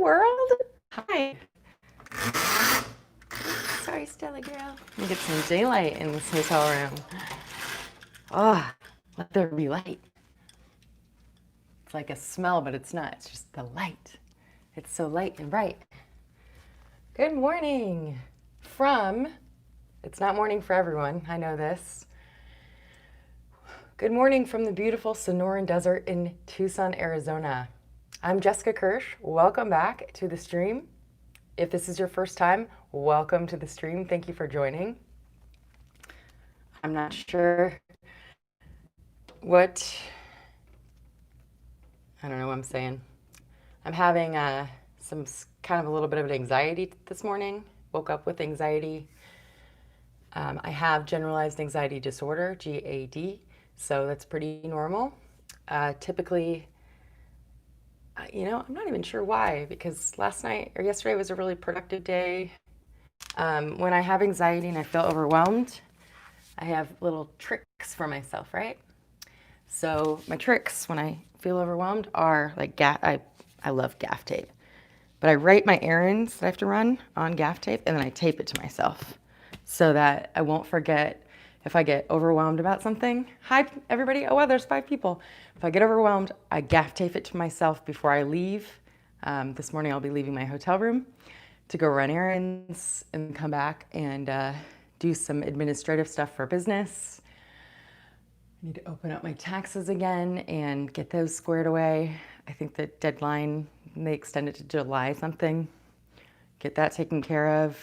world. Hi. Sorry, Stella girl. Let me get some daylight in this hotel room. Oh, let there be light. It's like a smell, but it's not. It's just the light. It's so light and bright. Good morning from, it's not morning for everyone, I know this. Good morning from the beautiful Sonoran Desert in Tucson, Arizona. I'm Jessica Kirsh. Welcome back to the stream. If this is your first time, welcome to the stream. Thank you for joining. I'm not sure what, I don't know what I'm saying. I'm having some kind of a little bit of an anxiety this morning. Woke up with anxiety. I have generalized anxiety disorder, GAD, so that's pretty normal. Typically, I'm not even sure why, because last night or yesterday was a really productive day. When I have anxiety and I feel overwhelmed, I have little tricks for myself, right? So my tricks when I feel overwhelmed are like I love gaff tape, but I write my errands that I have to run on gaff tape and then I tape it to myself so that I won't forget if I get overwhelmed about something. Hi, everybody. Oh, wow, there's 5 people. If I get overwhelmed, I gaff tape it to myself before I leave. This morning, I'll be leaving my hotel room to go run errands and come back and do some administrative stuff for business. I need to open up my taxes again and get those squared away. I think the deadline, they extended to July something. Get that taken care of.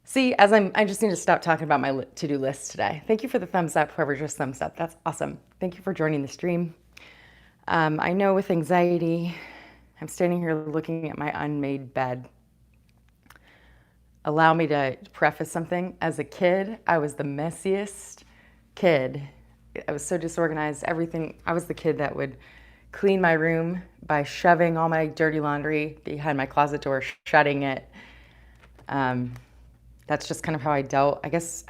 See, I just need to stop talking about my to-do list today. Thank you for the thumbs up, whoever just thumbs up. That's awesome. Thank you for joining the stream. I know with anxiety, I'm standing here looking at my unmade bed. Allow me to preface something. As a kid, I was the messiest kid. I was so disorganized, everything. I was the kid that would clean my room by shoving all my dirty laundry behind my closet door, shutting it. That's just kind of how I dealt. I guess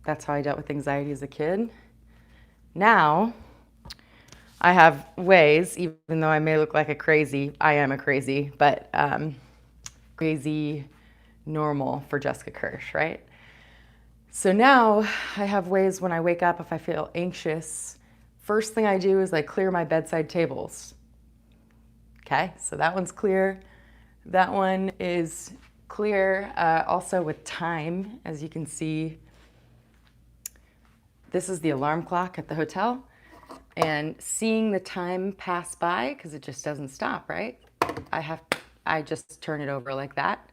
that's how I dealt with anxiety as a kid. Now, I have ways, even though I may look like a crazy, I am a crazy, but crazy normal for Jessica Kirsh, right? So now I have ways when I wake up, if I feel anxious, first thing I do is I clear my bedside tables. Okay, so that one's clear. That one is clear. Also with time, as you can see, this is the alarm clock at the hotel, and seeing the time pass by, because it just doesn't stop, right? I just turn it over like that,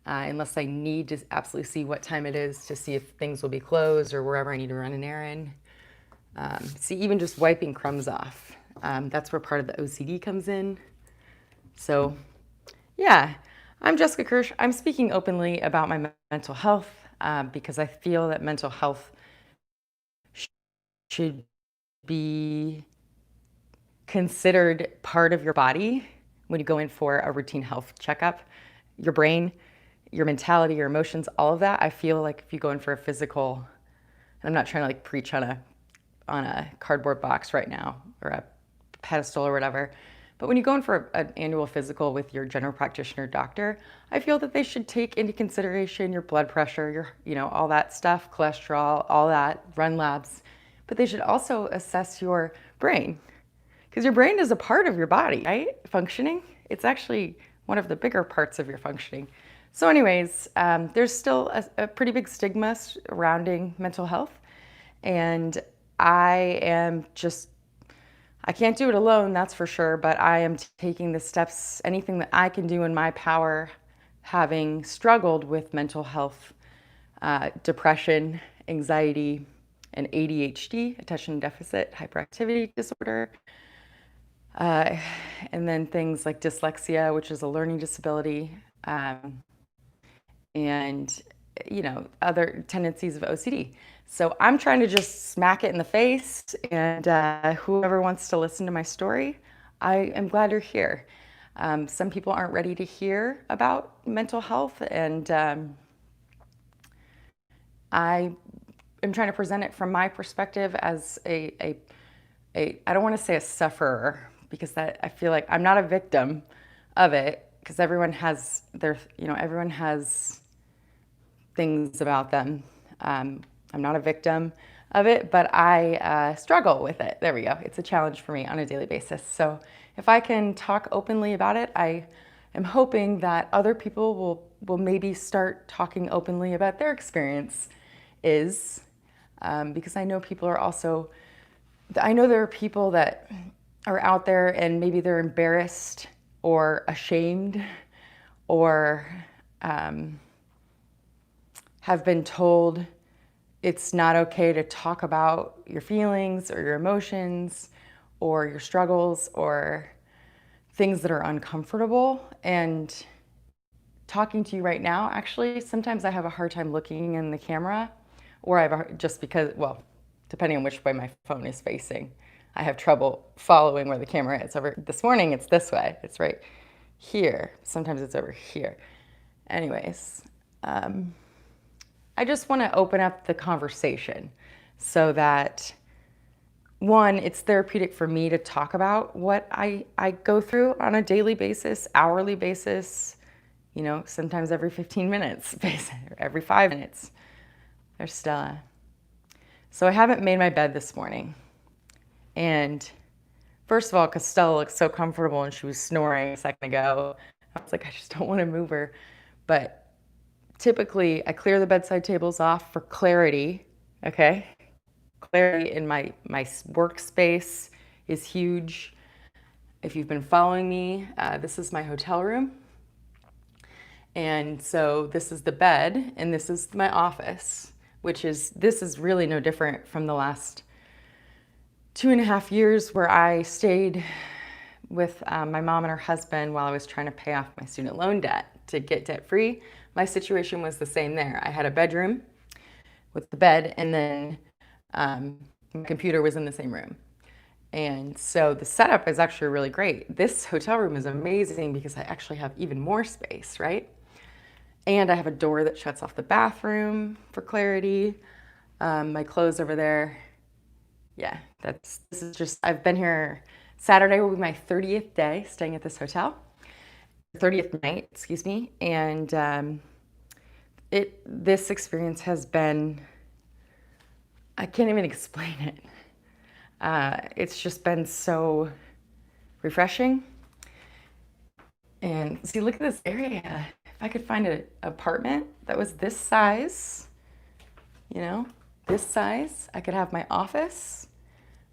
unless I need to absolutely see what time it is to see if things will be closed or wherever I need to run an errand. See, even just wiping crumbs off, that's where part of the OCD comes in. So, yeah. I'm Jessica Kirsh. I'm speaking openly about my mental health because I feel that mental health should be considered part of your body when you go in for a routine health checkup. Your brain, your mentality, your emotions, all of that. I feel like if you go in for a physical, and I'm not trying to like preach on a cardboard box right now or a pedestal or whatever, but when you go in for an annual physical with your general practitioner doctor, I feel that they should take into consideration your blood pressure, your, all that stuff, cholesterol, all that, run labs. But they should also assess your brain, because your brain is a part of your body, right? Functioning. It's actually one of the bigger parts of your functioning. So anyways, there's still a pretty big stigma surrounding mental health. And I can't do it alone, that's for sure, but I am taking the steps, anything that I can do in my power, having struggled with mental health, depression, anxiety, and ADHD, attention deficit hyperactivity disorder, and then things like dyslexia, which is a learning disability, and other tendencies of OCD. So I'm trying to just smack it in the face, and whoever wants to listen to my story, I am glad you're here. Some people aren't ready to hear about mental health, and I am trying to present it from my perspective as I don't want to say a sufferer, because that I feel like I'm not a victim of it, because everyone has everyone has things about them. I'm not a victim of it, but I struggle with it. There we go. It's a challenge for me on a daily basis. So if I can talk openly about it, I am hoping that other people will maybe start talking openly about their experience because I know people are also, I know there are people that are out there and maybe they're embarrassed or ashamed or have been told it's not okay to talk about your feelings or your emotions or your struggles or things that are uncomfortable. And talking to you right now, actually, sometimes I have a hard time looking in the camera, or just because, well, depending on which way my phone is facing, I have trouble following where the camera is. This morning, it's this way. It's right here. Sometimes it's over here. Anyways, I just want to open up the conversation so that, one, it's therapeutic for me to talk about what I go through on a daily basis, hourly basis, sometimes every 15 minutes, or every 5 minutes. There's Stella. So I haven't made my bed this morning. And first of all, because Stella looks so comfortable and she was snoring a second ago, I was like, I just don't want to move her. But typically, I clear the bedside tables off for clarity, okay? Clarity in my workspace is huge. If you've been following me, this is my hotel room. And so this is the bed, and this is my office, this is really no different from the last 2.5 years where I stayed with my mom and her husband while I was trying to pay off my student loan debt to get debt free. My situation was the same there. I had a bedroom with the bed, and then my computer was in the same room. And so the setup is actually really great. This hotel room is amazing because I actually have even more space, right? And I have a door that shuts off the bathroom for clarity. My clothes over there. Yeah, I've been here. Saturday will be my 30th day staying at this hotel. 30th night, excuse me. And this experience has been, I can't even explain it. It's just been so refreshing. And see, look at this area. If I could find an apartment that was this size, this size, I could have my office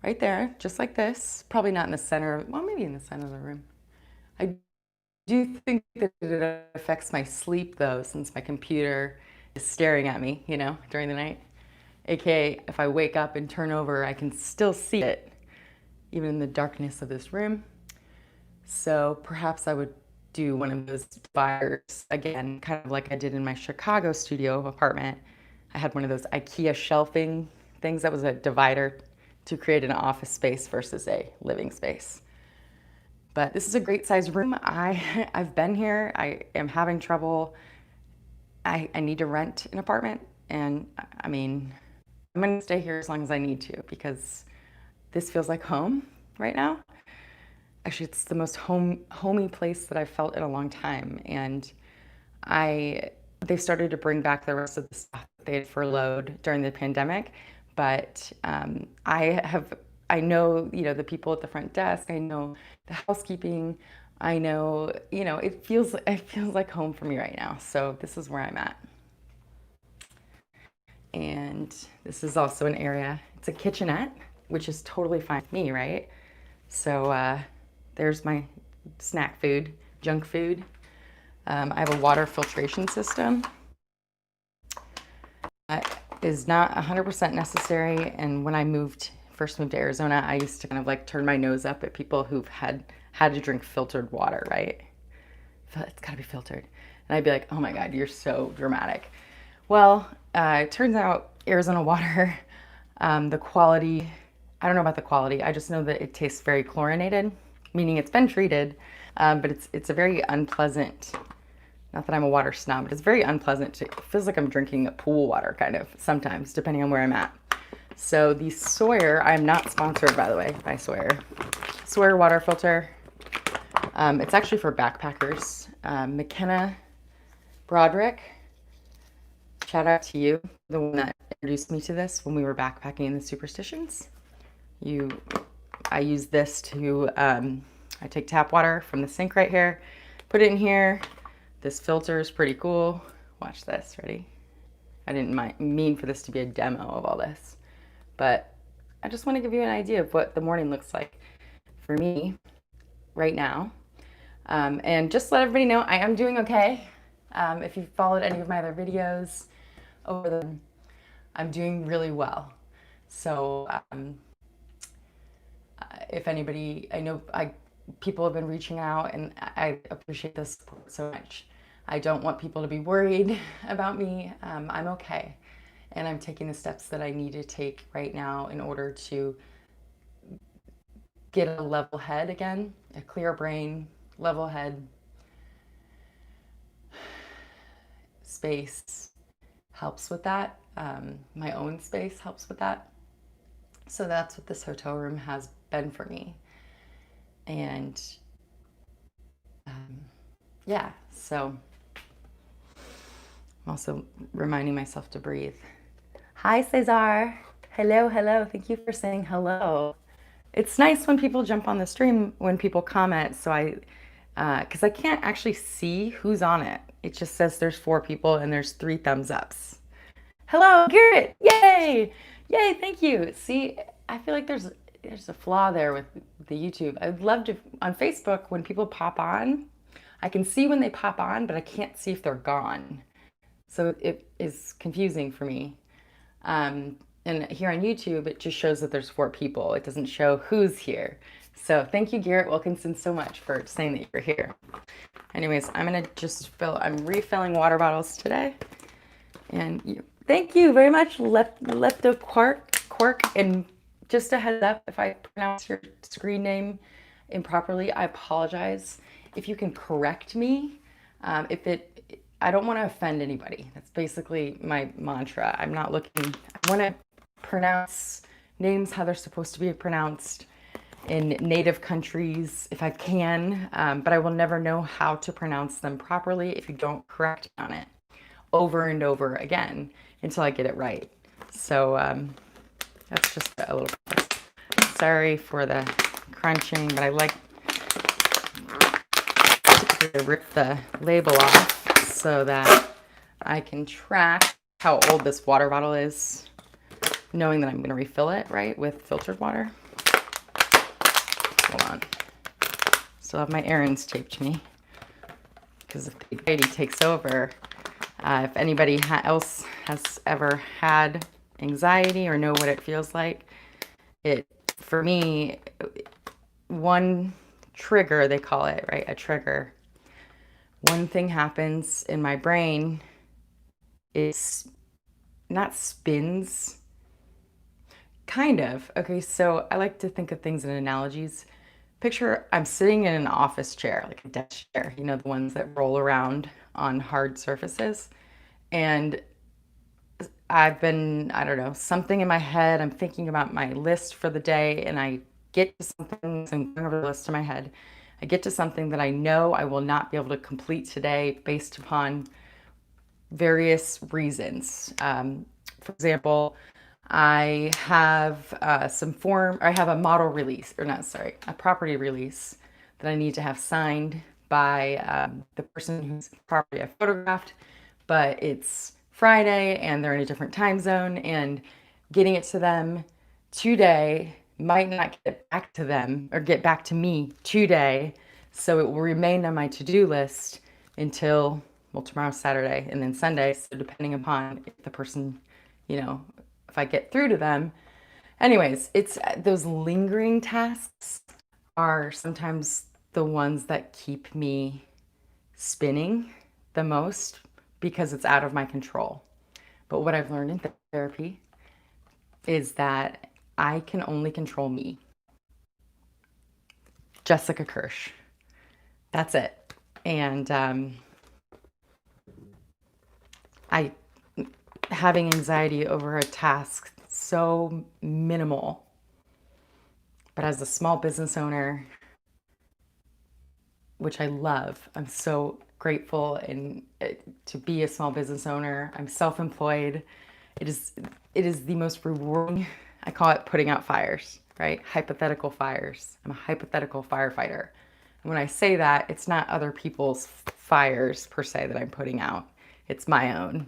right there, just like this. Probably not in the center, well, maybe in the center of the room. I do think that it affects my sleep, though, since my computer is staring at me, during the night. AKA, if I wake up and turn over, I can still see it, even in the darkness of this room. So perhaps I would do one of those dividers again, kind of like I did in my Chicago studio apartment. I had one of those IKEA shelving things that was a divider to create an office space versus a living space. But this is a great sized room. I've been here. I am having trouble. I need to rent an apartment, and I mean, I'm gonna stay here as long as I need to because this feels like home right now. Actually, it's the most homey place that I've felt in a long time. And they started to bring back the rest of the stuff that they had furloughed during the pandemic. But I know, the people at the front desk. I know the housekeeping. I know, it feels like home for me right now. So this is where I'm at. And this is also an area. It's a kitchenette, which is totally fine with me, right? So there's my snack food, junk food. I have a water filtration system. Is not 100% necessary. And when I first moved to Arizona, I used to kind of like turn my nose up at people who've had to drink filtered water, right? It's gotta be filtered. And I'd be like, oh my God, you're so dramatic. Well, it turns out Arizona water, the quality, I don't know about the quality. I just know that it tastes very chlorinated, meaning it's been treated, but it's a very unpleasant, not that I'm a water snob, but it's very unpleasant. It feels like I'm drinking pool water kind of sometimes, depending on where I'm at. So the Sawyer, I'm not sponsored, by the way, by Sawyer. Sawyer water filter. It's actually for backpackers. McKenna Broderick, shout out to you, the one that introduced me to this when we were backpacking in the Superstitions. I use this to, I take tap water from the sink right here, put it in here. This filter is pretty cool. Watch this, ready? I didn't mean for this to be a demo of all this, but I just want to give you an idea of what the morning looks like for me right now. And just let everybody know I am doing okay. If you've followed any of my other videos I'm doing really well. So if anybody, I know people have been reaching out, and I appreciate the support so much. I don't want people to be worried about me. I'm okay. And I'm taking the steps that I need to take right now in order to get a level head again, a clear brain, level head, space helps with that. My own space helps with that. So that's what this hotel room has been for me. And yeah, so I'm also reminding myself to breathe. Hi, Cesar. Hello, hello. Thank you for saying hello. It's nice when people jump on the stream, when people comment, so because I can't actually see who's on it. It just says there's 4 people and there's 3 thumbs ups. Hello, Garrett. Yay. Yay, thank you. See, I feel like there's a flaw there with the YouTube. I'd love to, on Facebook, when people pop on, I can see when they pop on, but I can't see if they're gone. So it is confusing for me. And here on YouTube, it just shows that there's 4 people. It doesn't show who's here. So thank you, Garrett Wilkinson, so much for saying that you're here. Anyways, I'm going to just I'm refilling water bottles today. And thank you very much, Lepto Quark. And just a heads up, if I pronounce your screen name improperly, I apologize. If you can correct me, I don't want to offend anybody. That's basically my mantra. I'm not looking, I want to pronounce names how they're supposed to be pronounced in native countries if I can, but I will never know how to pronounce them properly if you don't correct me on it over and over again until I get it right. So that's just a little, sorry for the crunching, but I like to rip the label off so that I can track how old this water bottle is, knowing that I'm going to refill it, right, with filtered water. Hold on. Still have my errands taped to me, because if the anxiety takes over, if anybody else has ever had anxiety or know what it feels like, for me, one trigger, they call it, right, a trigger. One thing happens in my brain, it's not spins, kind of. Okay, so I like to think of things in analogies. Picture I'm sitting in an office chair, like a desk chair, you know, the ones that roll around on hard surfaces. And I've been, I don't know, something in my head, I'm thinking about my list for the day, and I get to something, I'm going over the list in my head. I get to something that I know I will not be able to complete today based upon various reasons. For example, I have I have a model release, or not, sorry, a property release that I need to have signed by the person whose property I photographed, but it's Friday and they're in a different time zone, and getting it to them today might not get back to them or get back to me today. So it will remain on my to-do list until, well, tomorrow's Saturday and then Sunday. So depending upon if the person, you know, if I get through to them. Anyways, it's those lingering tasks are sometimes the ones that keep me spinning the most because it's out of my control. But what I've learned in therapy is that I can only control me. Jessica Kirsh. That's it. And having anxiety over a task so minimal, but as a small business owner which I love. I'm so grateful and to be a small business owner. I'm self-employed. It is it is the most rewarding. I call it putting out fires, right? Hypothetical fires. I'm a hypothetical firefighter. And when I say that, it's not other people's fires per se that I'm putting out. It's my own.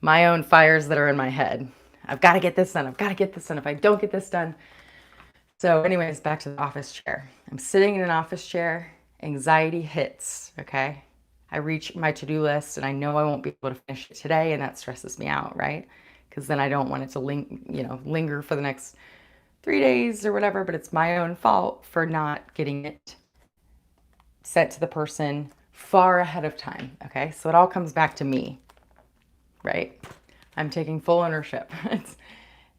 My own fires that are in my head. I've got to get this done. I've got to get this done. If I don't get this done. So anyways, back to the office chair. I'm sitting in an office chair. Anxiety hits, okay? I reach my to-do list and I know I won't be able to finish it today, and that stresses me out, right? Because then I don't want it to linger for the next 3 days or whatever, but it's my own fault for not getting it sent to the person far ahead of time, okay? So it all comes back to me, right? I'm taking full ownership.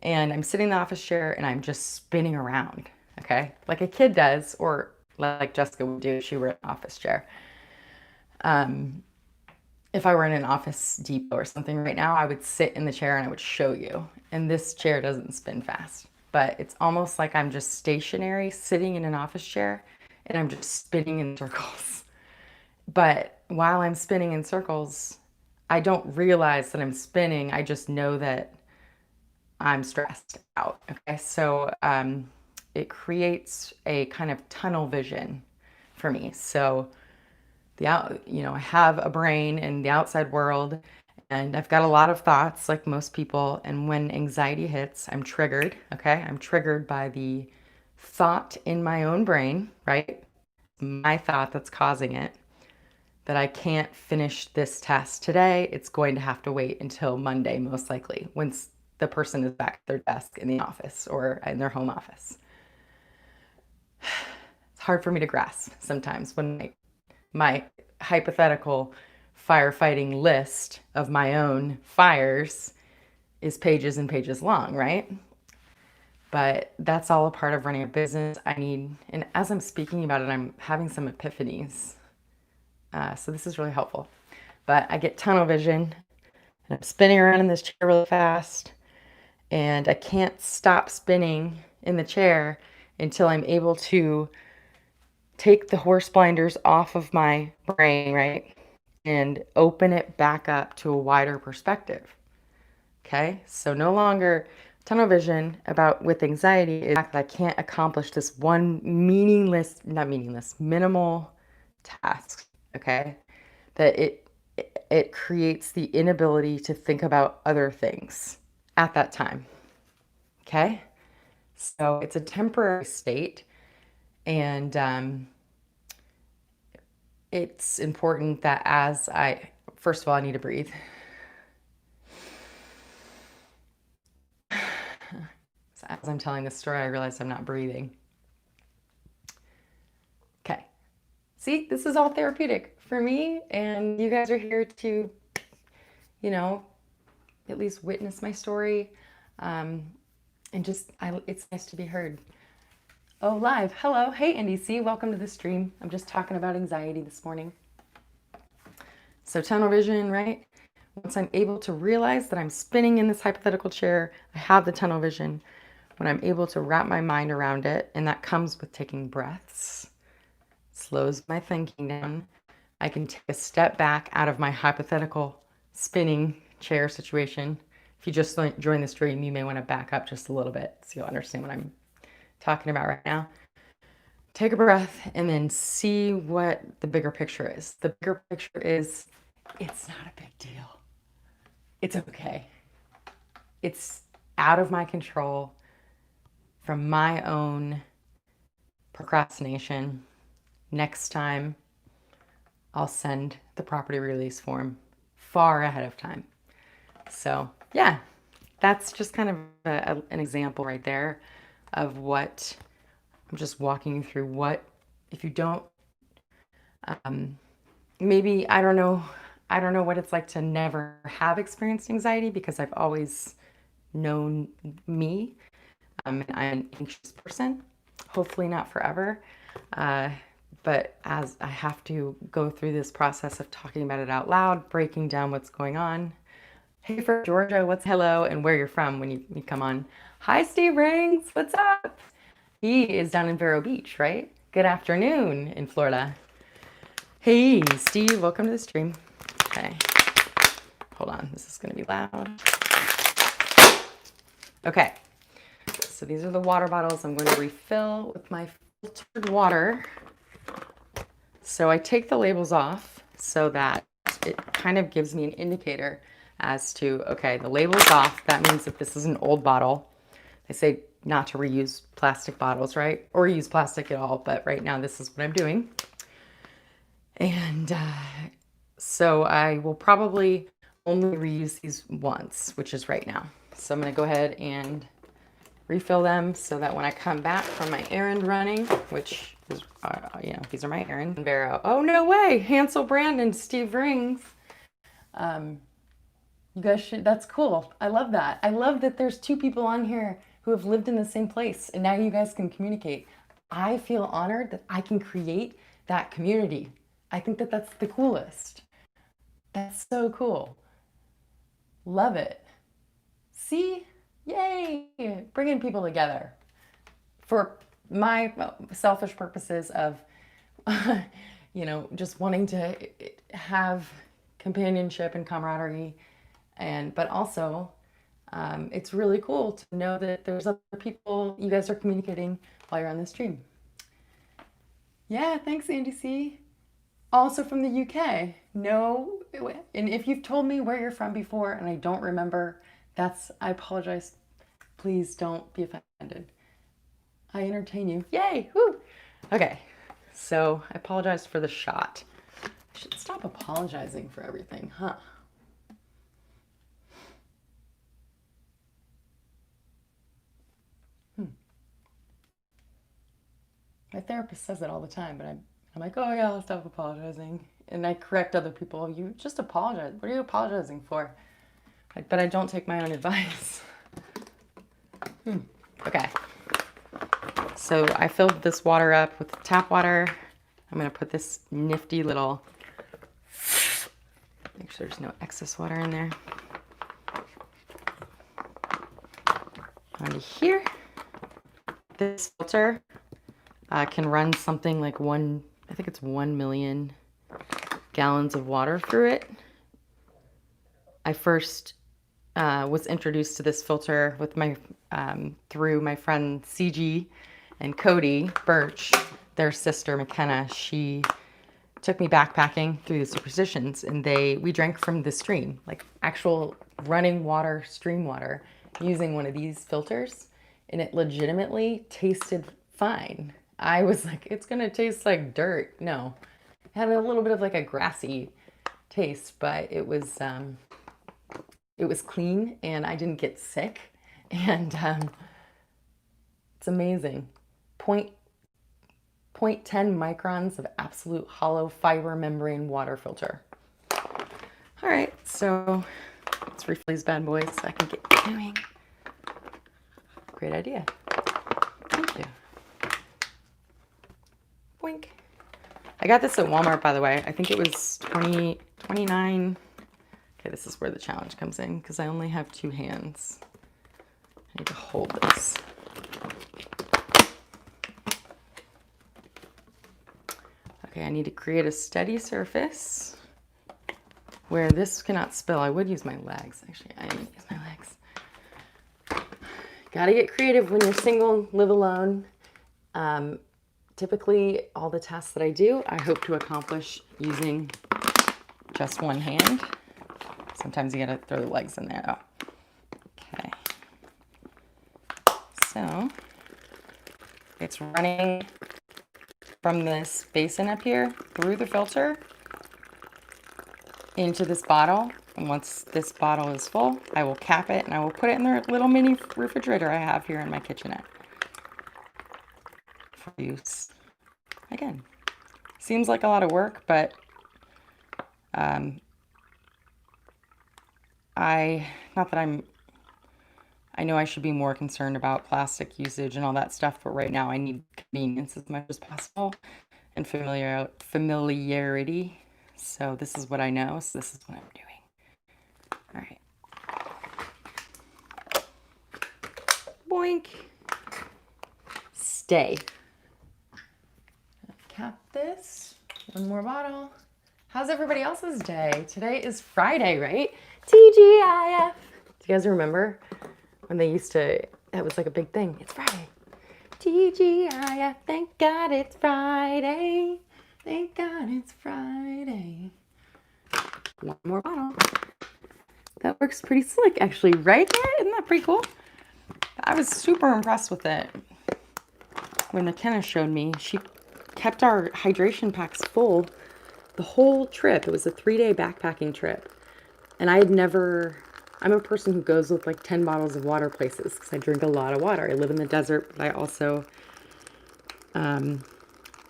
And I'm sitting in the office chair and I'm just spinning around, okay? Like a kid does, or like Jessica would do if she were in an office chair. If I were in an Office Depot or something right now, I would sit in the chair and I would show you. And this chair doesn't spin fast, but it's almost like I'm just stationary sitting in an office chair and I'm just spinning in circles. But while I'm spinning in circles, I don't realize that I'm spinning. I just know that I'm stressed out. Okay. So it creates a kind of tunnel vision for me. So I have a brain in the outside world and I've got a lot of thoughts like most people. And when anxiety hits, I'm triggered. Okay. I'm triggered by the thought in my own brain, right? My thought that's causing it, that I can't finish this task today. It's going to have to wait until Monday, most likely, when the person is back at their desk in the office or in their home office. It's hard for me to grasp sometimes when my hypothetical firefighting list of my own fires is pages and pages long, right? But that's all a part of running a business. And as I'm speaking about it, I'm having some epiphanies. So this is really helpful. But I get tunnel vision and I'm spinning around in this chair really fast. And I can't stop spinning in the chair until I'm able to take the horse blinders off of my brain, right? And open it back up to a wider perspective. Okay? So no longer tunnel vision with anxiety is that I can't accomplish this one minimal task. Okay? That it creates the inability to think about other things at that time. Okay? So it's a temporary state, and it's important that first of all, I need to breathe. So as I'm telling this story, I realize I'm not breathing. Okay. See, this is all therapeutic for me, and you guys are here to, at least witness my story. It's nice to be heard. Oh, live. Hello. Hey, Andy C. Welcome to the stream. I'm just talking about anxiety this morning. So tunnel vision, right? Once I'm able to realize that I'm spinning in this hypothetical chair, I have the tunnel vision. When I'm able to wrap my mind around it, and that comes with taking breaths, slows my thinking down. I can take a step back out of my hypothetical spinning chair situation. If you just joined the stream, you may want to back up just a little bit so you'll understand what I'm talking about right now. Take a breath and then see what the bigger picture is. The bigger picture is it's not a big deal. It's okay. It's out of my control from my own procrastination. Next time, I'll send the property release form far ahead of time. So yeah, that's just kind of an example right there of what I'm just walking you through. What if you don't, maybe, I don't know what it's like to never have experienced anxiety, because I've always known me. And I'm an anxious person, hopefully not forever. But as I have to go through this process of talking about it out loud, breaking down what's going on. Hey, for Georgia, hello, and where you're from when you come on. Hi, Steve Rings, what's up? He is down in Vero Beach, right? Good afternoon in Florida. Hey, Steve, welcome to the stream. Okay, hold on, this is gonna be loud. Okay, so these are the water bottles I'm going to refill with my filtered water. So I take the labels off so that it kind of gives me an indicator as to, okay, the label's off. That means that this is an old bottle. They say not to reuse plastic bottles, right? Or use plastic at all, but right now this is what I'm doing. And so I will probably only reuse these once, which is right now. So I'm going to go ahead and refill them so that when I come back from my errand running, which is, these are my errand. Vero. Oh, no way. Hansel Brandon, Steve Rings. You guys should, that's cool. I love that. I love that there's two people on here who have lived in the same place and now you guys can communicate. I feel honored that I can create that community. I think that that's the coolest. That's so cool. Love it. See? Yay! Bringing people together for my selfish purposes of, just wanting to have companionship and camaraderie. But also, it's really cool to know that there's other people, you guys are communicating while you're on the stream. Yeah, thanks, Andy C. Also from the UK. No, and if you've told me where you're from before and I don't remember, I apologize. Please don't be offended. I entertain you. Yay! Woo! Okay, so I apologize for the shot. I should stop apologizing for everything, huh? My therapist says it all the time, but I'm like, oh yeah, I'll stop apologizing. And I correct other people. You just apologize. What are you apologizing for? But I don't take my own advice. Okay. So I filled this water up with tap water. I'm going to put this nifty little, make sure there's no excess water in there. Onto here. This filter can run something like I think it's 1 million gallons of water through it. I first was introduced to this filter with through my friend CG and Cody Birch, their sister McKenna. She took me backpacking through the Superstitions, and we drank from the stream, like actual running water, stream water, using one of these filters, and it legitimately tasted fine. I was like, it's gonna taste like dirt. No, it had a little bit of like a grassy taste, but it was clean and I didn't get sick. And it's amazing. 0.10 microns of absolute hollow fiber membrane water filter. All right, so let's refill these bad boys so I can get going. Great idea. Thank you. Boink. I got this at Walmart, by the way. I think it was $29. Okay, this is where the challenge comes in because I only have 2 hands. I need to hold this. Okay, I need to create a steady surface where this cannot spill. I would use my legs. Actually, I didn't use my legs. Gotta get creative when you're single, live alone. Typically, all the tasks that I do, I hope to accomplish using just one hand. Sometimes you gotta throw the legs in there. Oh. Okay. So, it's running from this basin up here through the filter into this bottle. And once this bottle is full, I will cap it and I will put it in the little mini refrigerator I have here in my kitchenette for use. Again, seems like a lot of work, but I know I should be more concerned about plastic usage and all that stuff, but right now I need convenience as much as possible and familiarity. So this is what I know, so this is what I'm doing. All right. Boink. Stay. Cap this. One more bottle. How's everybody else's day? Today is Friday, right? TGIF. Do you guys remember when they used to, that was like a big thing. It's Friday. TGIF. Thank God it's Friday. Thank God it's Friday. One more bottle. That works pretty slick, actually, right there? Isn't that pretty cool? I was super impressed with it. When McKenna showed me, she kept our hydration packs full the whole trip. It was a 3-day backpacking trip. And I had never, I'm a person who goes with like 10 bottles of water places because I drink a lot of water. I live in the desert, but I also,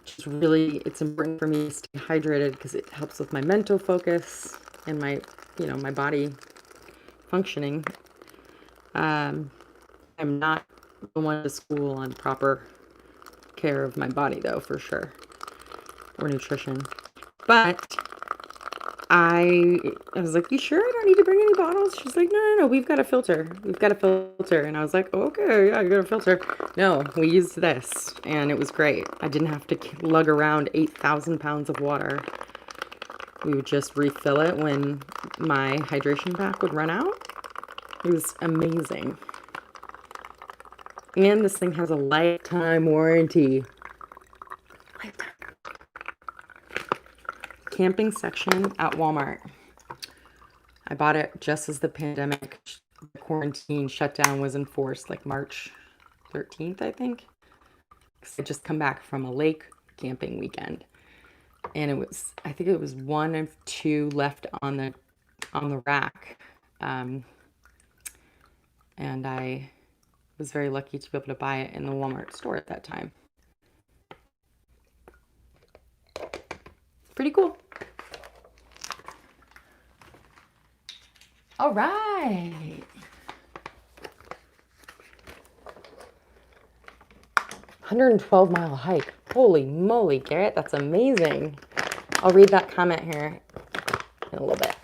just really, it's important for me to stay hydrated because it helps with my mental focus and my, my body functioning. I'm not the one to school on proper care of my body though, for sure, or nutrition. But I was like, you sure I don't need to bring any bottles? She's like, no, we've got a filter. We've got a filter. And I was like, okay, yeah, I got a filter. No, we used this and it was great. I didn't have to lug around 8,000 pounds of water. We would just refill it when my hydration pack would run out. It was amazing. And this thing has a lifetime warranty. Lifetime. Camping section at Walmart. I bought it just as the pandemic, the quarantine shutdown was enforced, like March 13th, I think. I just come back from a lake camping weekend. And it was, I think it was one of two left on the rack. And I was very lucky to be able to buy it in the Walmart store at that time. Pretty cool. All right. 112-mile hike. Holy moly, Garrett, that's amazing. I'll read that comment here in a little bit.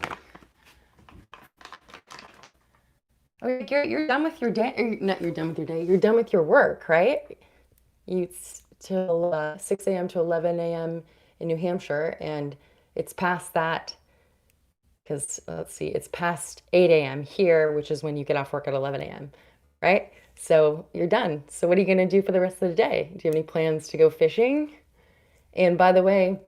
Okay, Garrett, you're done with your day. Not you're done with your day. You're done with your work, right? It's till 6 a.m. to 11 a.m. in New Hampshire, and it's past that because, let's see, it's past 8 a.m. here, which is when you get off work at 11 a.m., right? So you're done. So what are you going to do for the rest of the day? Do you have any plans to go fishing? And by the way,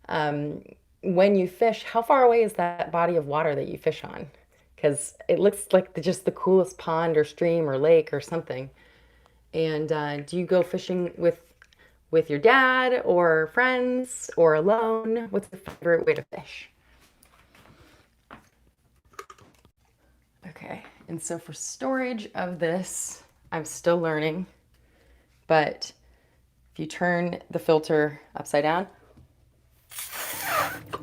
when you fish, how far away is that body of water that you fish on? Because it looks like just the coolest pond or stream or lake or something. And do you go fishing with your dad or friends or alone? What's your favorite way to fish? Okay, and so for storage of this, I'm still learning, but if you turn the filter upside down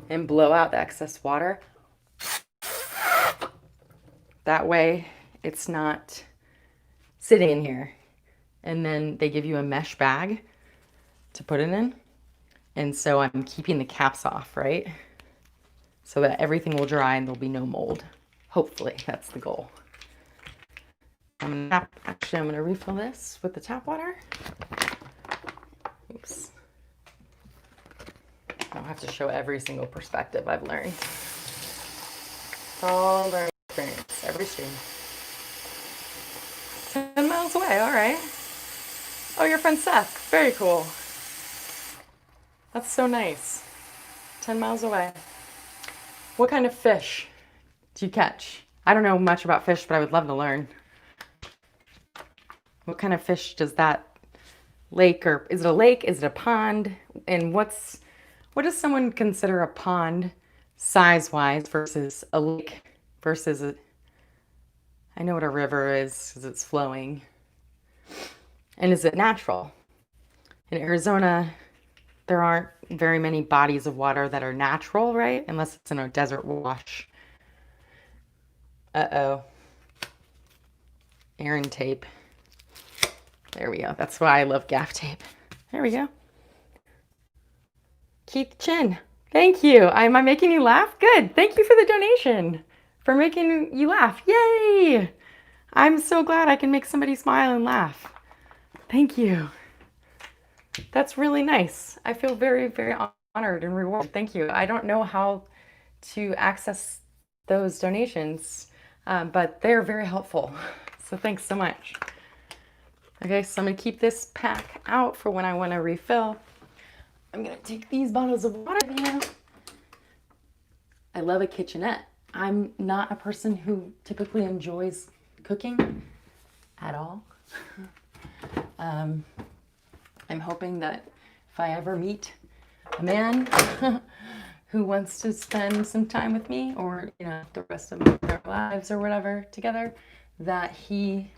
and blow out the excess water, that way it's not sitting in here. And then they give you a mesh bag to put it in. And so I'm keeping the caps off, right? So that everything will dry and there'll be no mold. Hopefully, that's the goal. I'm gonna refill this with the tap water. Oops. I don't have to show every single perspective I've learned. It's all learning experience, every stream. 10 miles away, all right. Oh, your friend Seth, very cool. That's so nice. 10 miles away. What kind of fish do you catch? I don't know much about fish, but I would love to learn. What kind of fish does that lake, or is it a lake? Is it a pond? And what does someone consider a pond size-wise versus a lake versus I know what a river is because it's flowing. And is it natural? In Arizona, there aren't very many bodies of water that are natural, right? Unless it's in a desert wash. Uh-oh. Aaron tape. There we go. That's why I love gaff tape. There we go. Keith Chin. Thank you. Am I making you laugh? Good. Thank you for the donation. For making you laugh. Yay! I'm so glad I can make somebody smile and laugh. Thank you. That's really nice. I feel very, very honored and rewarded. Thank you. I don't know how to access those donations, but they're very helpful. So thanks so much. Okay, so I'm gonna keep this pack out for when I want to refill. I'm gonna take these bottles of water here. I love a kitchenette. I'm not a person who typically enjoys cooking at all. I'm hoping that if I ever meet a man who wants to spend some time with me, or the rest of their lives or whatever together, that he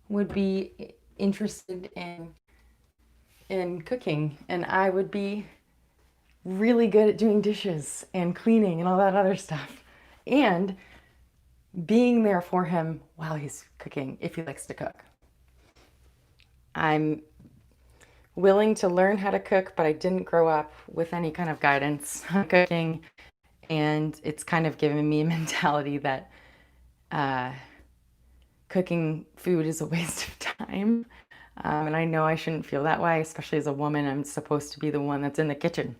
would be interested in cooking, and I would be really good at doing dishes and cleaning and all that other stuff, and being there for him while he's cooking if he likes to cook. I'm willing to learn how to cook, but I didn't grow up with any kind of guidance on cooking, and it's kind of given me a mentality that cooking food is a waste of time. And I know I shouldn't feel that way, especially as a woman. I'm supposed to be the one that's in the kitchen,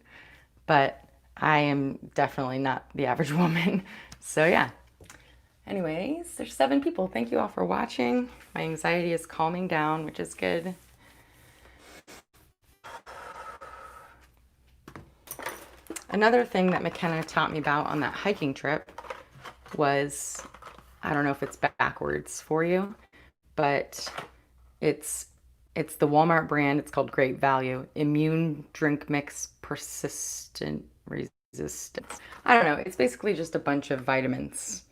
but I am definitely not the average woman. So yeah. Anyways, there's 7 people. Thank you all for watching. My anxiety is calming down, which is good. Another thing that McKenna taught me about on that hiking trip was, I don't know if it's backwards for you, but it's the Walmart brand. It's called Great Value. Immune Drink Mix Persistent Resistance. I don't know. It's basically just a bunch of vitamins.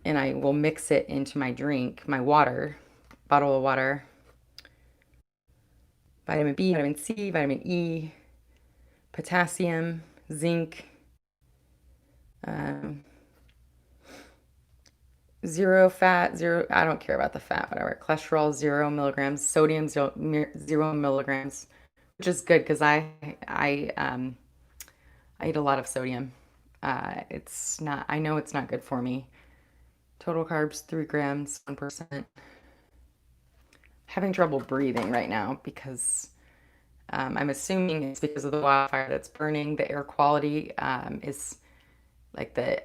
And I will mix it into my drink, my water, bottle of water. Vitamin B, vitamin C, vitamin E, potassium, zinc, zero fat, I don't care about the fat, whatever. Cholesterol, 0 milligrams, sodium, 0 milligrams, which is good because I eat a lot of sodium. I know it's not good for me. Total carbs, 3 grams, 1%. Having trouble breathing right now because I'm assuming it's because of the wildfire that's burning. The air quality is like the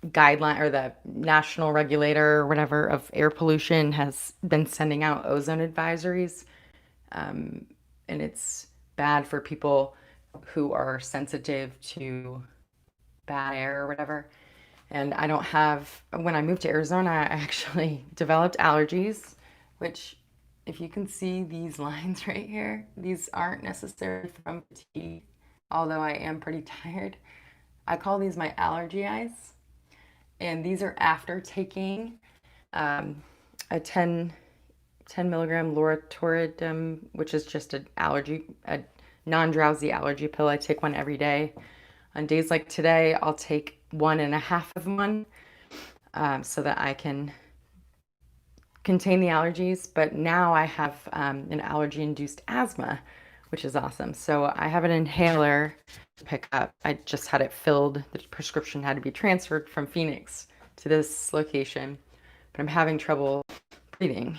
guideline, or the national regulator or whatever of air pollution has been sending out ozone advisories. And it's bad for people who are sensitive to bad air or whatever. And when I moved to Arizona, I actually developed allergies, which, if you can see these lines right here, these aren't necessarily from fatigue, although I am pretty tired. I call these my allergy eyes. And these are after taking a 10 milligram loratadine, which is just a non-drowsy allergy pill. I take one every day. On days like today, I'll take 1.5 of one so that I can contain the allergies. But now I have an allergy-induced asthma, which is awesome. So I have an inhaler to pick up. I just had it filled. The prescription had to be transferred from Phoenix to this location, but I'm having trouble breathing.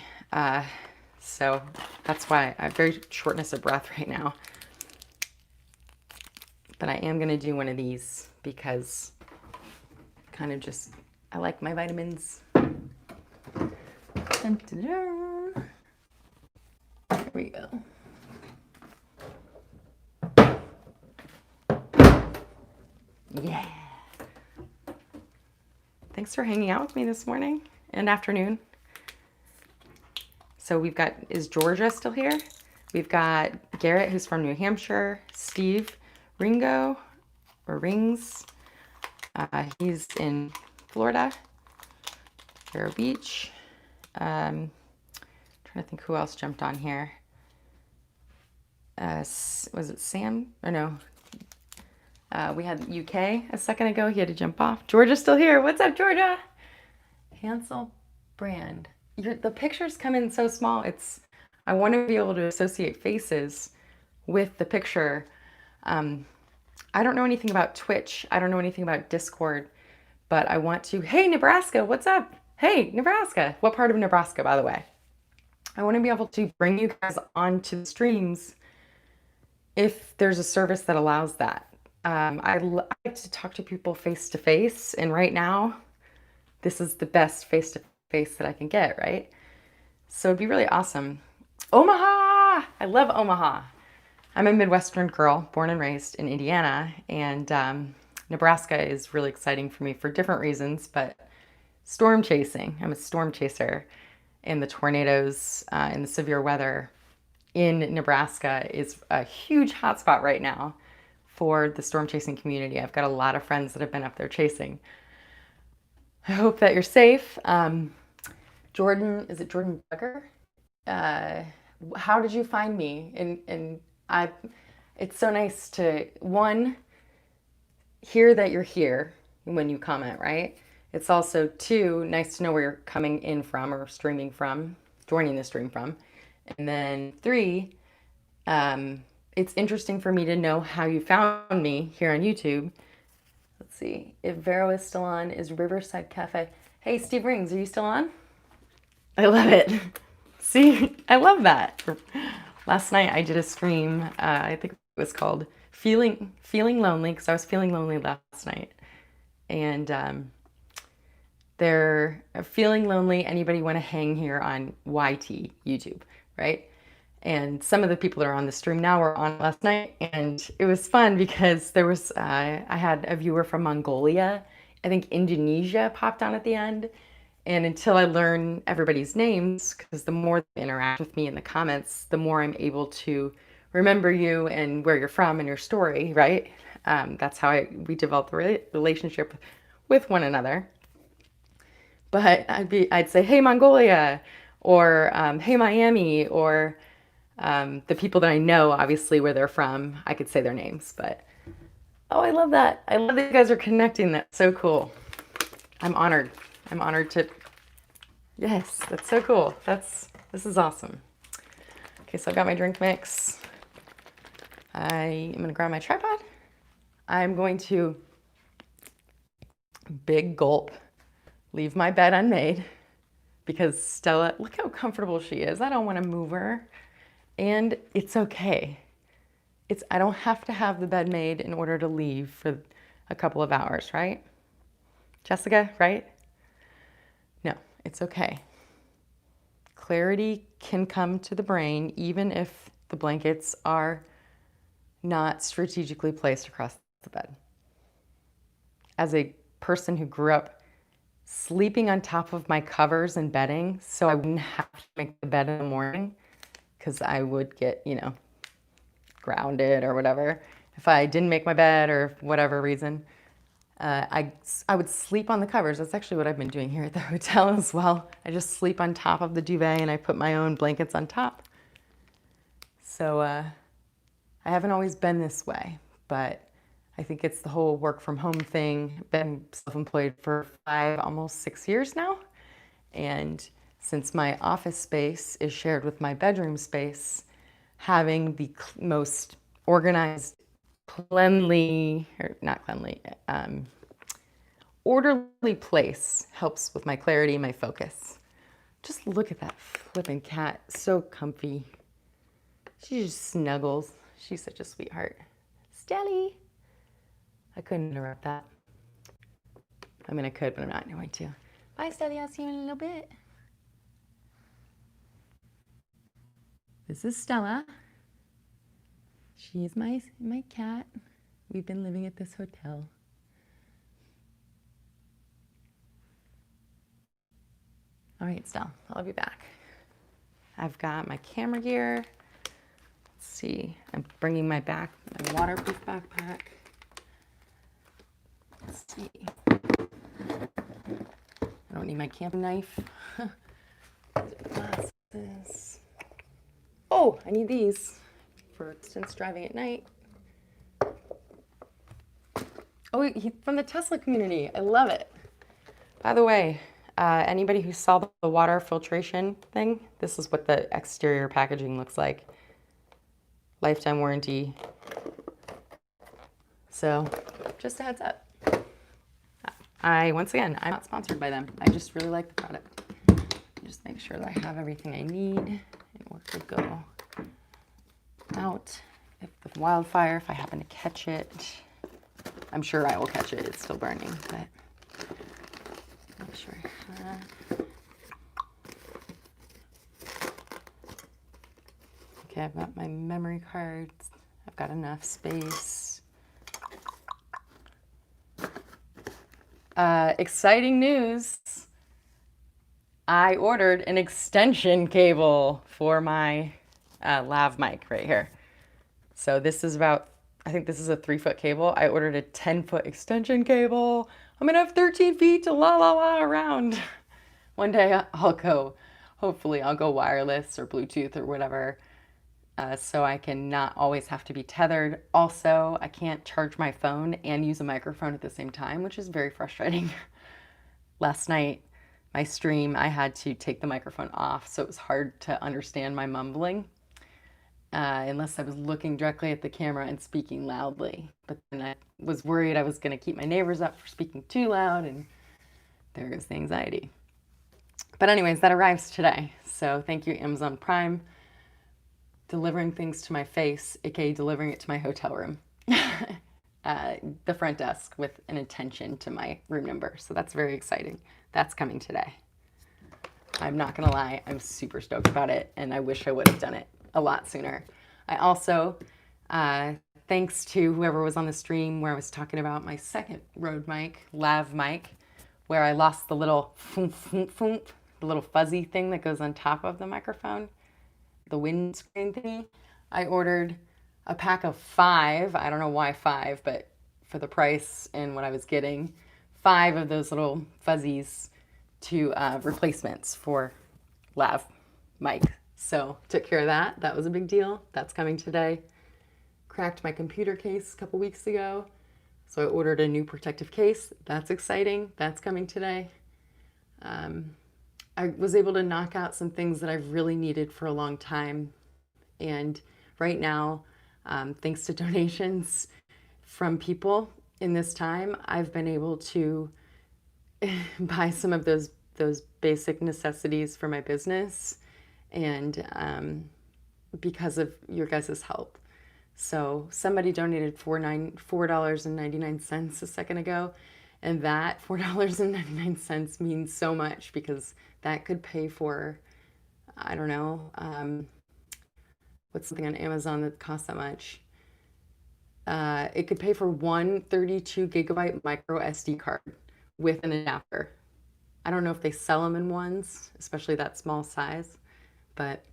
So that's why I have very shortness of breath right now. But I am going to do one of these because I like my vitamins. Dun, dun, dun. There we go. Yeah. Thanks for hanging out with me this morning and afternoon. So is Georgia still here? We've got Garrett, who's from New Hampshire, Steve, Ringo, or Rings. He's in Florida, Vero Beach. Trying to think who else jumped on here. Was it Sam? Or no? We had UK a second ago. He had to jump off. Georgia's still here. What's up, Georgia? Hansel Brand. The pictures come in so small. I want to be able to associate faces with the picture. I don't know anything about Twitch. I don't know anything about Discord, but I want to. Hey, Nebraska, what's up? Hey, Nebraska. What part of Nebraska, by the way? I want to be able to bring you guys onto the streams if there's a service that allows that. I like to talk to people face to face, and right now, this is the best face to face that I can get, right? So it'd be really awesome. Omaha! I love Omaha. I'm a Midwestern girl, born and raised in Indiana, and Nebraska is really exciting for me for different reasons, but storm chasing. I'm a storm chaser, and the tornadoes and the severe weather in Nebraska is a huge hotspot right now for the storm chasing community. I've got a lot of friends that have been up there chasing. I hope that you're safe. Jordan, is it Jordan Duggar? Uh, how did you find me? It's so nice to, one, hear that you're here when you comment, right? It's also, two, nice to know where you're coming in from or streaming from, joining the stream from. And then three, it's interesting for me to know how you found me here on YouTube. Let's see. If Vero is still on, is Riverside Cafe. Hey, Steve Rings, are you still on? I love it. See, I love that. Last night I did a stream. I think it was called Feeling Lonely, because I was feeling lonely last night. And they're feeling lonely. Anybody want to hang here on YT YouTube, right? And some of the people that are on the stream now were on last night, and it was fun because there was I had a viewer from Mongolia. I think Indonesia popped on at the end. And until I learn everybody's names, because the more they interact with me in the comments, the more I'm able to remember you and where you're from and your story, right? That's how we develop a relationship with one another. But I'd say, hey, Mongolia, or hey, Miami, or the people that I know, obviously, where they're from, I could say their names. But, oh, I love that. I love that you guys are connecting. That's so cool. I'm honored. I'm honored to, yes, that's so cool. This is awesome. Okay, so I've got my drink mix. I am gonna grab my tripod. I'm going to, big gulp, leave my bed unmade because Stella, look how comfortable she is. I don't wanna move her. And it's okay. I don't have to have the bed made in order to leave for a couple of hours, right? Jessica, right? No, it's okay. Clarity can come to the brain even if the blankets are not strategically placed across the bed. As a person who grew up sleeping on top of my covers and bedding so I wouldn't have to make the bed in the morning because I would get, grounded or whatever if I didn't make my bed or whatever reason. I would sleep on the covers. That's actually what I've been doing here at the hotel as well. I just sleep on top of the duvet and I put my own blankets on top. So I haven't always been this way, but I think it's the whole work from home thing. Been self-employed for 5, almost 6 years now. And since my office space is shared with my bedroom space, having the most organized, cleanly, or not cleanly, orderly place helps with my clarity, my focus. Just look at that flipping cat, so comfy. She just snuggles. She's such a sweetheart. Stelly. I couldn't interrupt that. I mean, I could, but I'm not going to. Bye, Stelly. I'll see you in a little bit. This is Stella. She is my cat. We've been living at this hotel. All right, Stella, I'll be back. I've got my camera gear. Let's see, I'm bringing my waterproof backpack. Let's see. I don't need my camping knife. Glasses. Oh, I need these for instance driving at night. Oh, from the Tesla community. I love it. By the way, anybody who saw the water filtration thing, this is what the exterior packaging looks like. Lifetime warranty. So, just a heads up. Once again, I'm not sponsored by them. I just really like the product. Just make sure that I have everything I need in order to go out if the with wildfire if I happen to catch it. I'm sure I will catch it. It's still burning, but not sure. Okay, I've got my memory cards. I've got enough space. Exciting news. I ordered an extension cable for my lav mic right here. So this is about, I think this is a 3-foot cable. I ordered a 10-foot extension cable. I'm gonna have 13 feet to la around. One day I'll go, hopefully I'll go wireless or Bluetooth or whatever, so I can not always have to be tethered. Also, I can't charge my phone and use a microphone at the same time, which is very frustrating. Last night, my stream, I had to take the microphone off, so it was hard to understand my mumbling, unless I was looking directly at the camera and speaking loudly. But then I was worried I was going to keep my neighbors up for speaking too loud, and there goes the anxiety. But anyways, that arrives today. So thank you, Amazon Prime, delivering things to my face, aka delivering it to my hotel room. The front desk with an attention to my room number. So that's very exciting. That's coming today. I'm not gonna lie, I'm super stoked about it, and I wish I would have done it a lot sooner. I also, thanks to whoever was on the stream where I was talking about my second Rode mic, lav mic, where I lost the little foomp, foomp, foomp, the little fuzzy thing that goes on top of the microphone, the windscreen thingy. I ordered a pack of 5, I don't know why 5, but for the price and what I was getting, 5 of those little fuzzies to replacements for lav mic. So took care of that. That was a big deal. That's coming today. Cracked my computer case a couple weeks ago, so I ordered a new protective case. That's exciting. That's coming today. I was able to knock out some things that I've really needed for a long time. And right now, thanks to donations from people in this time, I've been able to buy some of those basic necessities for my business, and because of your guys' help. So somebody donated $4.99 a second ago, and that $4.99 means so much, because that could pay for, I don't know, what's something on Amazon that costs that much? It could pay for one 32 gigabyte micro SD card with an adapter. I don't know if they sell them in ones, especially that small size, but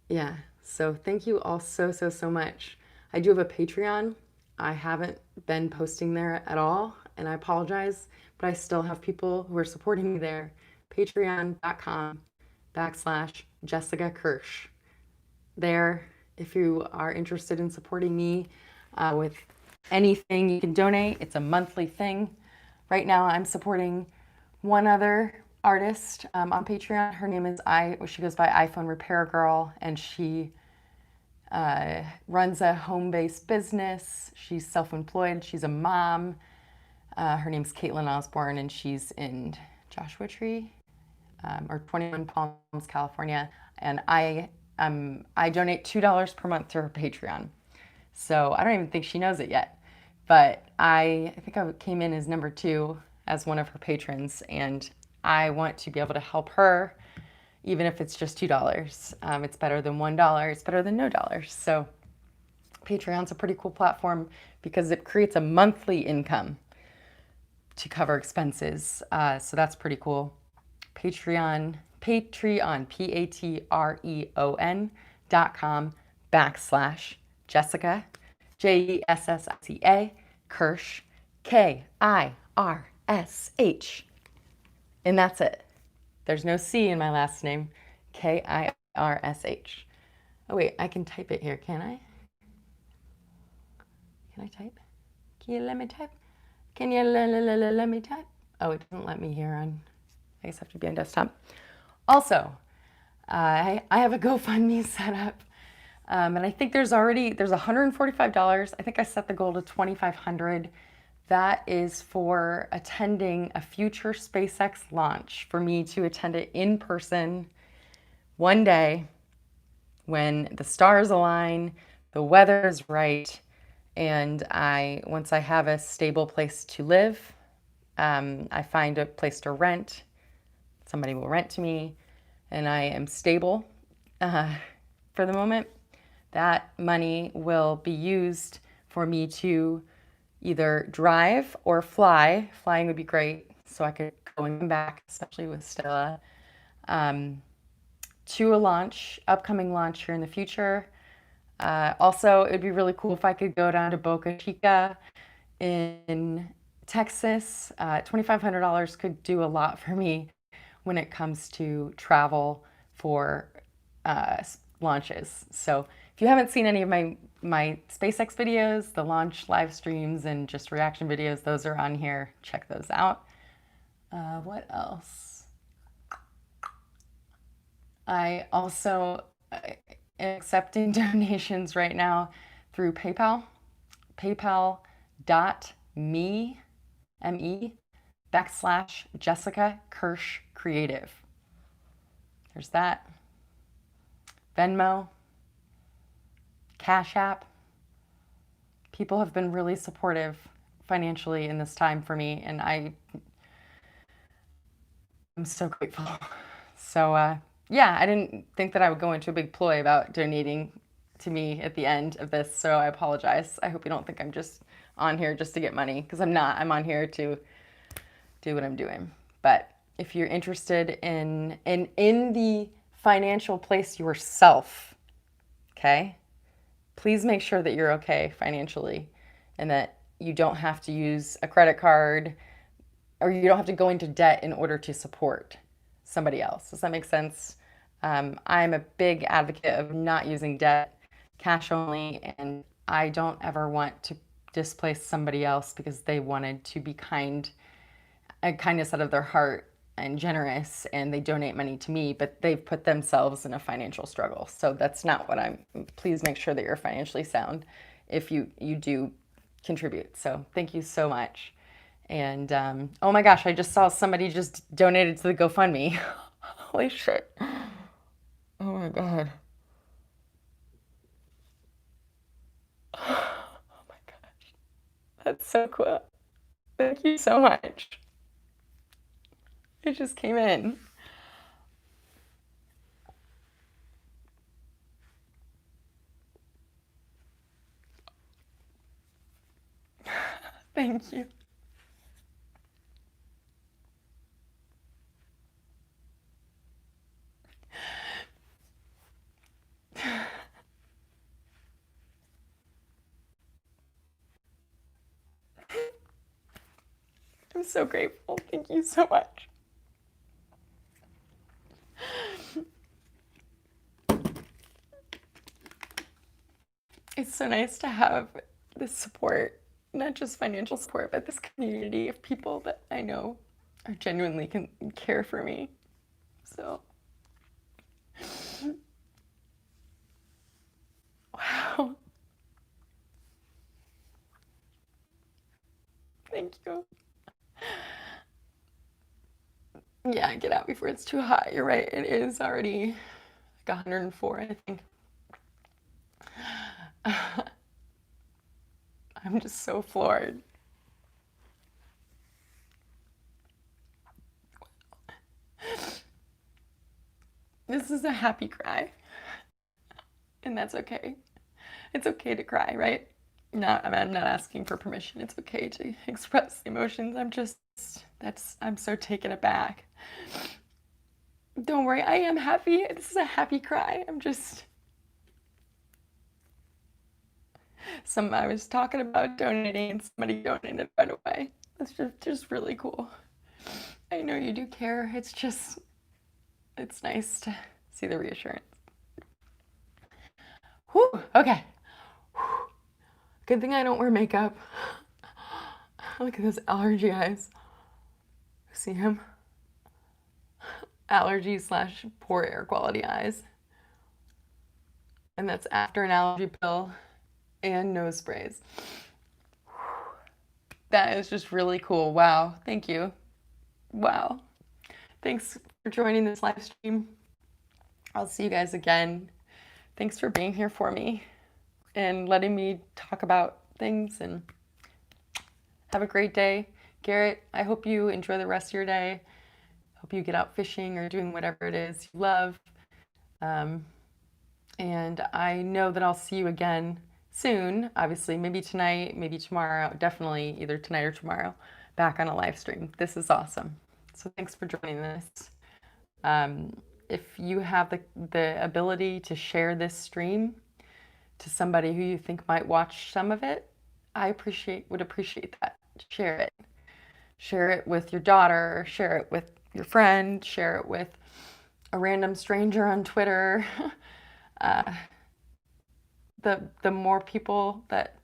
yeah. So thank you all so much. I do have a Patreon. I haven't been posting there at all, and I apologize, but I still have people who are supporting me there. Patreon.com/Jessica Kirsh. There, if you are interested in supporting me with anything you can donate. It's a monthly thing. Right now I'm supporting one other artist on Patreon. Her name is she goes by iPhone Repair Girl, and she runs a home-based business. She's self-employed. She's a mom. Her name's Caitlin Osborne, and she's in Joshua Tree or 21 Palms, California. And I donate $2 per month to her Patreon. So I don't even think she knows it yet. But I think I came in as number 2 as one of her patrons, and I want to be able to help her, even if it's just $2. It's better than $1. It's better than no dollars. So Patreon's a pretty cool platform because it creates a monthly income to cover expenses. So that's pretty cool. Patreon, patreon.com/Jessica, Jessica, Kirsh, Kirsh. And that's it. There's no C in my last name. Kirsh. Oh wait, I can type it here, can I? Can I type? Can you let me type? Can you let me type? Oh, it doesn't let me here on, I guess I have to be on desktop. Also, I have a GoFundMe set up, and I think there's $145. I think I set the goal to $2,500. That is for attending a future SpaceX launch, for me to attend it in person one day when the stars align, the weather is right, and once I have a stable place to live, I find a place to rent, somebody will rent to me, and I am stable uh, for the moment, that money will be used for me to either drive or fly. Flying would be great, so I could go and come back, especially with Stella, um, to a launch, upcoming launch here in the future. Also, it'd be really cool if I could go down to Boca Chica in Texas. $2,500 could do a lot for me when it comes to travel for launches. So if you haven't seen any of my SpaceX videos, the launch live streams, and just reaction videos, those are on here. Check those out. What else? I also am accepting donations right now through PayPal. PayPal.me /Jessica Kirsh Creative. There's that. Venmo, Cash App. People have been really supportive financially in this time for me, and I'm so grateful. So, yeah, I didn't think that I would go into a big ploy about donating to me at the end of this, so I apologize. I hope you don't think I'm just on here just to get money, because I'm not. I'm on here to do what I'm doing. But if you're interested in the financial place yourself, okay, please make sure that you're okay financially and that you don't have to use a credit card or you don't have to go into debt in order to support somebody else. Does that make sense? I'm a big advocate of not using debt, cash only, and I don't ever want to displace somebody else because they wanted to be kind, a kindness out of their heart and generous, and they donate money to me, but they've put themselves in a financial struggle. So that's not what please make sure that you're financially sound if you do contribute. So thank you so much. And oh my gosh, I just saw somebody just donated to the GoFundMe. Holy shit. Oh my God. Oh my gosh. That's so cool. Thank you so much. It just came in. Thank you. I'm so grateful. Thank you so much. It's so nice to have this support, not just financial support, but this community of people that I know are genuinely can care for me. So, wow. Thank you. Yeah, get out before it's too hot. You're right. It is already like 104, I think. I'm just so floored. This is a happy cry, and that's okay. It's okay to cry, right? I'm not asking for permission. It's okay to express emotions. I'm so taken aback. Don't worry, I am happy. This is a happy cry. I was talking about donating and somebody donated right away. It's just really cool. I know you do care. It's nice to see the reassurance. Whew, okay. Whew. Good thing I don't wear makeup. Look at those allergy eyes. See him? Allergy / poor air quality eyes. And that's after an allergy pill and nose sprays. That is just really cool. Wow. Thank you. Wow. Thanks for joining this live stream. I'll see you guys again. Thanks for being here for me. and letting me talk about things. And have a great day. Garrett, I hope you enjoy the rest of your day. Hope you get out fishing or doing whatever it is you love. Um, and I know that I'll see you again soon. Obviously, maybe tonight, maybe tomorrow, definitely either tonight or tomorrow, back on a live stream. This is awesome. So thanks for joining this. Um, if you have the ability to share this stream to somebody who you think might watch some of it, I would appreciate that. Share it. Share it with your daughter, share it with your friend, share it with a random stranger on Twitter. uh, the more people that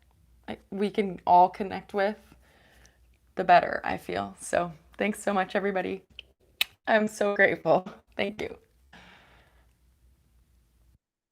we can all connect with, the better, I feel. So thanks so much, everybody. I'm so grateful. Thank you.